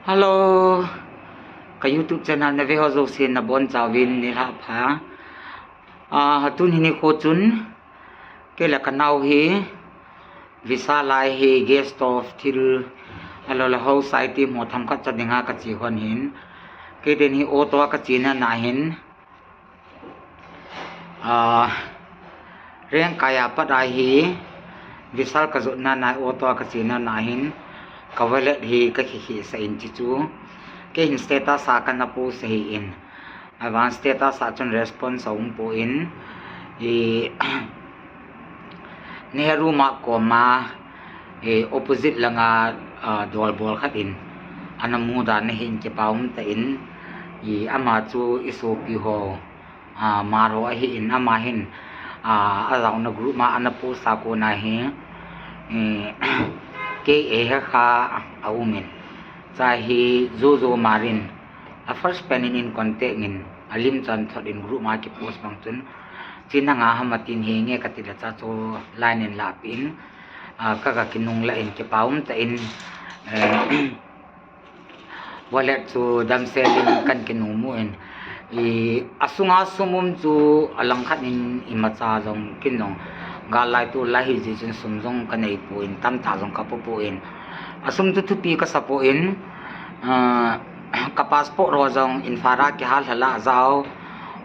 Hello, ka YouTube channel na veho zo sin na bon chawin ni ha pha. Hatun hini ko chun kela kanau hi visa lai hi guest of thil alola ho sai ti mo tham khat chadinga ka chi hon hin ke den hi o to ka chi na hin reng kaya padai hi visal ka zo na o to ka chi na hin kawalet hi ka hi sa in chi chu ke hin status sa kan na po sa hi in advance status sa chun response sa po in neru ma ko ma opposite langa dol bol khat in anamu da na hin ke paum ta in ama chu iso pi ho maro hi in ama hin around na group ma anapo sa ko na hi ke kha aumin chahi zo marin a first penin in contact in alim chan thot in group ma ki post bang chun china nga hamatin he nge katila cha cho line in la pin ka kinung la in ke paum ta in wallet chu dam selling kan kinumu in asunga sumum chu alang khat in imacha jong kinong galai tu lahi ji chen sumjong kanei puin tam ta jong ka po in asum tu thupi ka sapo in ka passport ro jong infara ki hal hala zao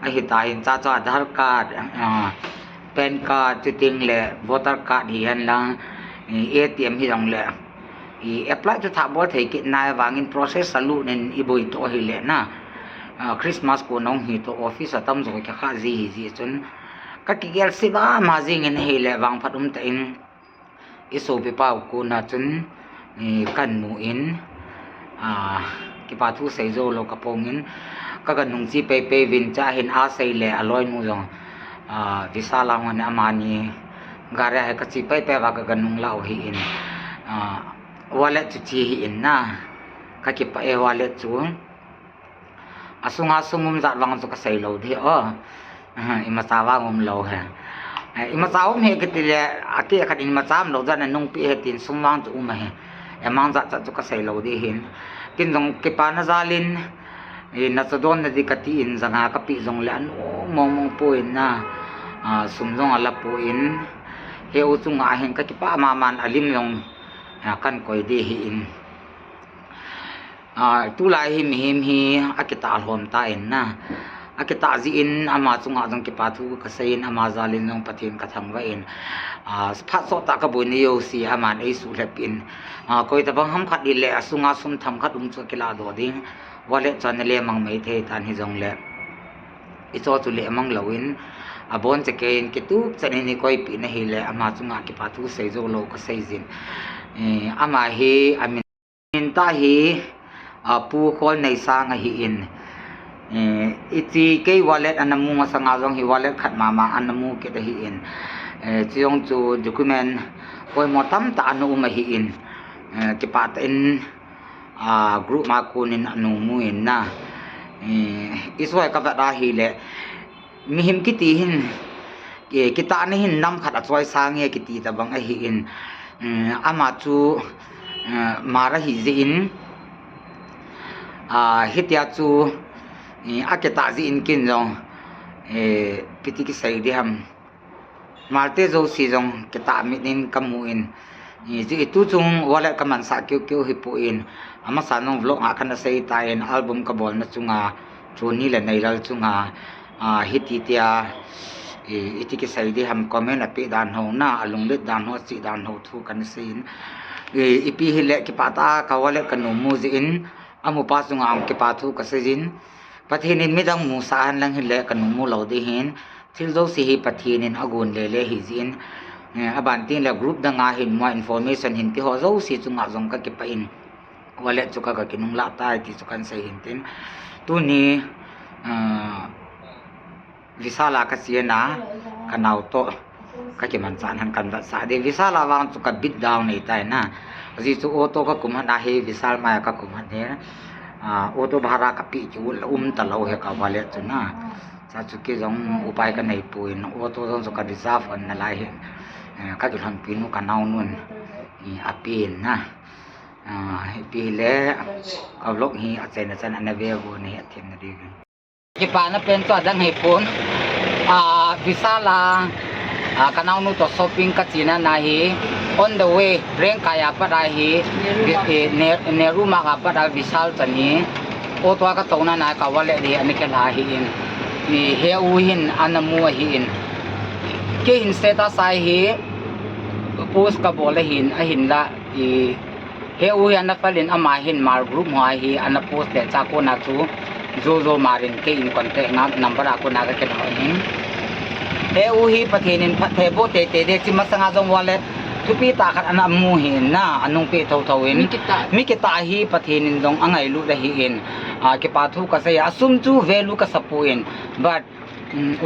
a hita in cha cha aadhar card pen card chiting le voter card hi han lang atm hi jong le apply to tha bo thei ki na wangin process salu nen iboi to hi le na Christmas ko nong hi to office atam zo ka kha ji chun ka ki gel siba ma jing in hele wang phatum ta in iso pe pau ko na chun kan mu in ki pa thu sei zo lo ka pong in ka ga nung chi pe win cha hin a sei le aloi mu jong visa la wan amani gare ha ka chi pe wa ka ga nung lao hi in wallet chi hi in na ka ki pa wallet chu asunga sumum zat wang chu ka sei lo de imasawa ngom lo ha imasaw me ketile ati khatin macham lo jan nung pi hetin sumwang chu ma he amang za cha chu ka sei lo de hin kin jong ke pa na zalin na chodon na dikati in zanga ka pi jong le an mong po in na sumjong ala po in he u chu nga hen ka ki pa ma man alim long kan koi de hi in tu lai hi mi him hi akita alhom ta in na akita ji in ama chunga jong ki pathu ka sein ama zalin jong pathin ka thangwa in phat so ta ka boi ni yo si aman ei su lepin koi ta bang ham khat le asunga sum tham khat chu kila do ding wale chan le mang mai the tan hi jong le i cho chu le mang lawin abon che kein ki tu chani ni koi pi na hi le ama chunga ki pathu sei zo lo ka sei jin ama hi amin ta hi pu khol nei sang hi in iti kay wallet anamu nga sa nga jong hi wallet khat mama anamu ke hi in chiong chu document koi mo tam ta anu ma hi in ki pat in group ma kunin anu mu in na iswa ka da hi le mi him kiti hin kita ni hin nam khat achoi sang ye kiti ta bang a hi in ama chu mara hi ji in hitia chu aketa ji in kin jong piti ki sai di ham malte zo si jong kita minin kamu in ji tu chung wala kaman sa kyu hi pu in ama sa nong vlog nga kana sai ta in album ka bol na chunga chuni le nei lal chunga hititia iti ki sai di ham comment api dan ho na alung le dan ho si dan ho thu kan sin ipi hile ki pata ka wala kanu mu ji in amu pa chunga am ki pa thu ka sejin pathinin midang musahan lang hile kanung mu lo de hin thil zo si hi pathinin agun le hi jin abantin la group da nga hin mo information hin ti ho zo si chunga jong ka ki pa in wallet chu ka kinung la ta ti chu kan sai hin tin tu ni visa la ka siena kanau to ka ki man chan han kan da sa de visa la wang chu ka bit down nei tai na ji chu auto ka kumhan a he visa ma ka kumhan ne auto bhara ka pi chu ta lo he ka wallet chu na cha chu ki jong upai ka nei puin auto jong chu ka reserve an na lai he ka ju han pin ka nau nun apin na pile kaulok hi achen na chan anabe bo ni athem na rig ki pa na pen to dang hi pon visala kanau nu to shopping ka china na hi on the way reng kaya pa ra hi neruma ka pa ra visal chani o to ka to na ka wale ri ani ke la hi in ni he u hin anamu hi in ke hin seta sai hi post ka bole hin a hin la i he u yan na falin ama hin mar group ho hi ana post le cha ko na chu zo marin ke in contact na number ako na ka ke ho hin he u hi pathinin the bo te de chi masanga jong wallet tupi ta khat ana mu hin na anung pe tho in mi kita hi pathinin dong angai lu da hi in ke pa thu ka se asum chu value ka sapuin but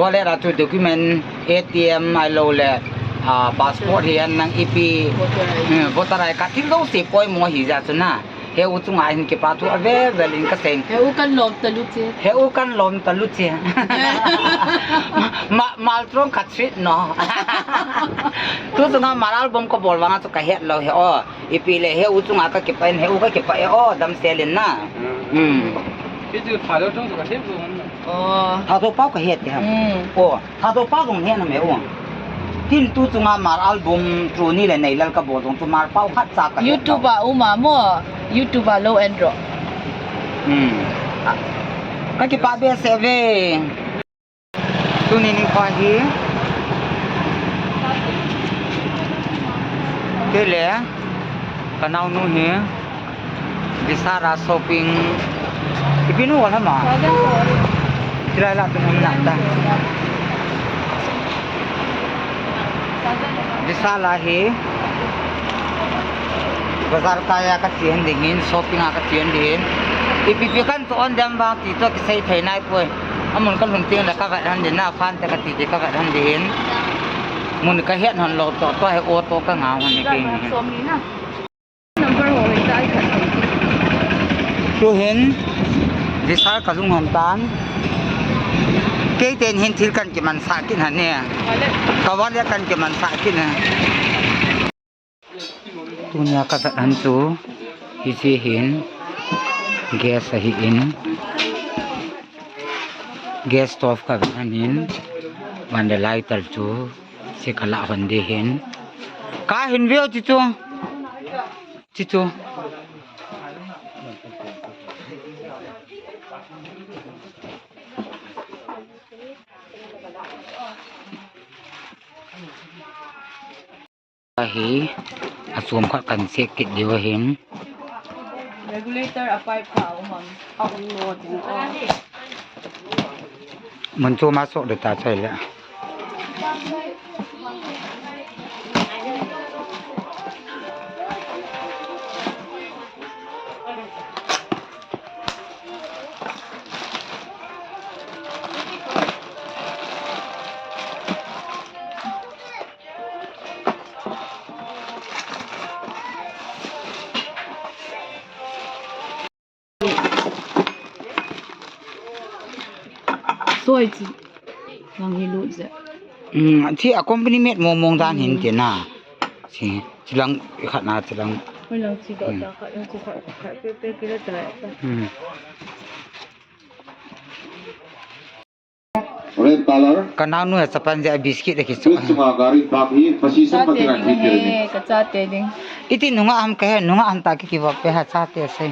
wallet ra tu document ATM ai lo le passport hian nang ipi voter ai ka thil lo se poi mo hi ja chuna he u chunga hin ke pa thu ave velin ka seng he u kan lom talu che mal trong ka thrit no tu chunga maral bom ko bol wanga chu ka het lo he o ipi le he u chunga ka ke pen he u ka ke pa o dam selin na cái chữ phải đâu trong cái xếp luôn tha to pau ka het ha o tha to pau dong he na me o tin tu chunga mar album tru ni le nei lal ka bo dong tu mar pau khat cha ka YouTuber uma mo YouTuber low andro ka ki pa be se ve tu ni pa hi ke le kanau nu he visara shopping ipinu wala ma tira la tu na ta visala hi bazar kaya ka chien dingin shopping ka chien din ipipi kan to on dam ba ti to ki sei thai nai poi amun kan lung ting la ka ga han din na phan ta ka ti ka ga han din mun ka het han lo to he o to ka ngao han ni ke ni number ho le sai khat tu hin visal ka lung hom tan ke ten hin thil kan ki man sa kin han ne ka wa le kan ki man sa kin na tunya ka sa han chu hi chi hin gas hi in gas stove ka han in man de lighter chu se khala hon de hin ka hin veo chi chu hi asum kha kan se ki dio hin regulator apai pa umam au no tin o man chu ma so de ta chai la soi chi nang hi lu ze thi accompaniment mo mong dan hin te na si chilang khat na chilang mai lang chi do ta kha yang chi kha pe ki la ta red color kana nu chapan ja biscuit de ki which gari bagi position pakai he ka cha te ding iti nunga am ka he nunga am ta ki wa pe ha cha te se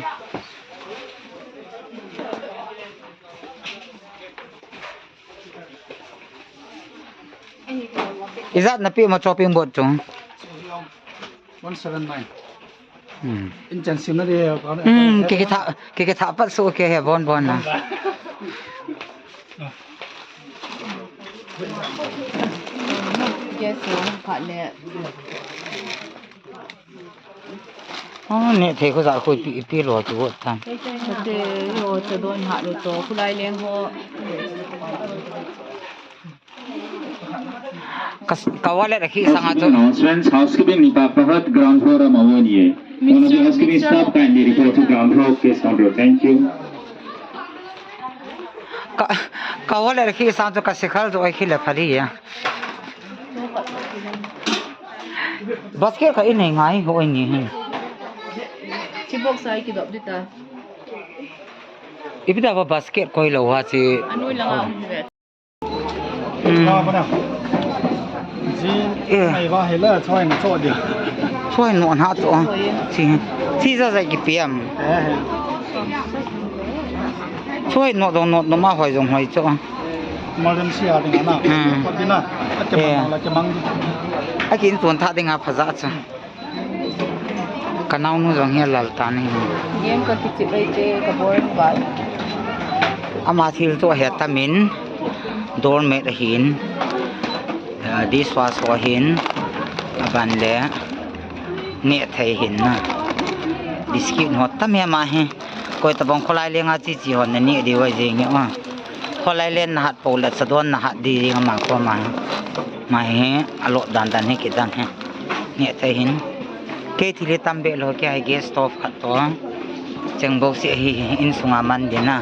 izat na pi ma shopping board chung 179 intention đấy ke tha pat so ke he bon na yes so kha le ne the ko za ko pi lo chu tan te yo te don ha lo to khulai leng ho kawale rakhi sanga chu announcements housekeeping Nipapahat ground floor Mawoniye. One of the housekeeping staff kindly report to ground floor case control. Thank you. kawale rakhi sang chu ka sikhal jo khile phali ya basket ka in ngai ho ni Chibok sa ikidop dita. Ipita ba basket ko ilaw ha si Ano lang ang ulit. Ba ba na. Ji mai ba he le choi na cho dia.ช่วยหนอนหาตัวที่จะใส่กี่เปียม Eh. ช่วยหนอนตรงหนอนมาหอยตรงหอยจ้ะ Malaysia dengan na. Ko dina. Ate mang la ke mang. ไอ้กินส่วนท่าได้งาภาษาจ้ะกันเอาหนูจังเฮียลาตานี่ Game ka titip ay te kaboring ba? อามาทิลตัวเฮตามินโดนเมตหินดิสวาสวหินอบันเลเนไทยหินนะดิสกินหดตาเมียมาเฮก็ตะบงคลายเลี้ยงอาจีจีหดนี่ดีไว้จริงเนาะคลายเล่นหัดปูเลสะดวนหัดดีจริงมาก็มาเฮอโลดันดันให้กิดังเฮเนไทยหินเกทิเลตัมเบลโอเคไอเกสตอฟขัดตัวจังบอกเสียหินสุงามันดีนะ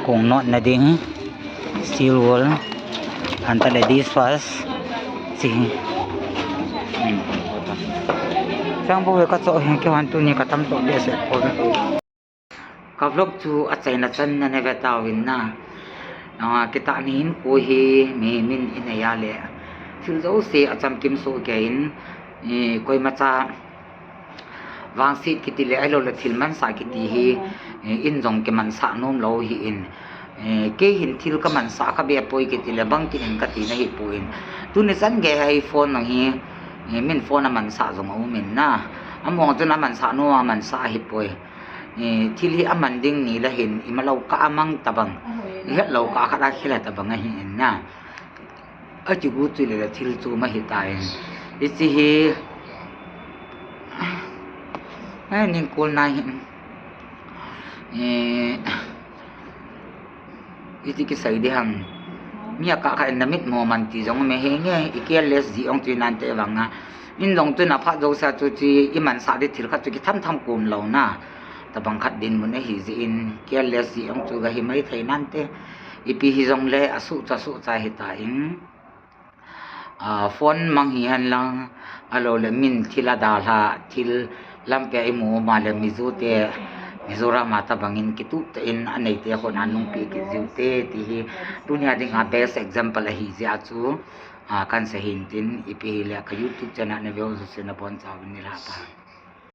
คงนอดนะดิ้งสตีลวอลอันตะเลดิสวาสสิจังบอกว่าก็จะเห็นแค่วันตัวนี้ก็ทำตัวเดียวเสร็จพอกับลูกจูอาศัยนัดจันนั่นเวทาวินนะkita nihin kuhi min inayale silzo se acham kim so gain koi macha wangsi kitile ailo la thilman sa kiti hi in jong ke man sa nom lo hi in ke hin thil ka man sa ka be poi kitile bang kin ka ti na hi puin tu ne san ge hai phone no hi min phone na man sa jong au min na among tu na man sa no man sa hi poi thil hi aman ding ni la hin imalaw ka amang tabang hết lâu cả khá khi là tập bằng ngay hiện na ở chỗ cũ tôi là thiếu chú mà hiện tại ít gì nên cô này ít cái sợi đi hàng mía cả cái nấm mít mò man tí giống mấy hình nghe ít cái less gì ông tôi nan tệ bằng à in dòng tôi nạp phát dấu sa tôi chỉ iman sa đi thiếu khát tôi cái thăm cùm lâu na tabang khat din mun hi zin careless si ang chu ga hi mai thai nan te ipi hi jong le asu cha hi ta in phone mang hi han lang alo le min thila dal ha thil lampe imu ma le mizu te mizora mata bangin kitu te in anei te khon anung pi ki jiu te ti hi dunia ding a best example hi zia chu kan se hin tin ipi le ka youtube channel ne veo se na pon cha ni la pa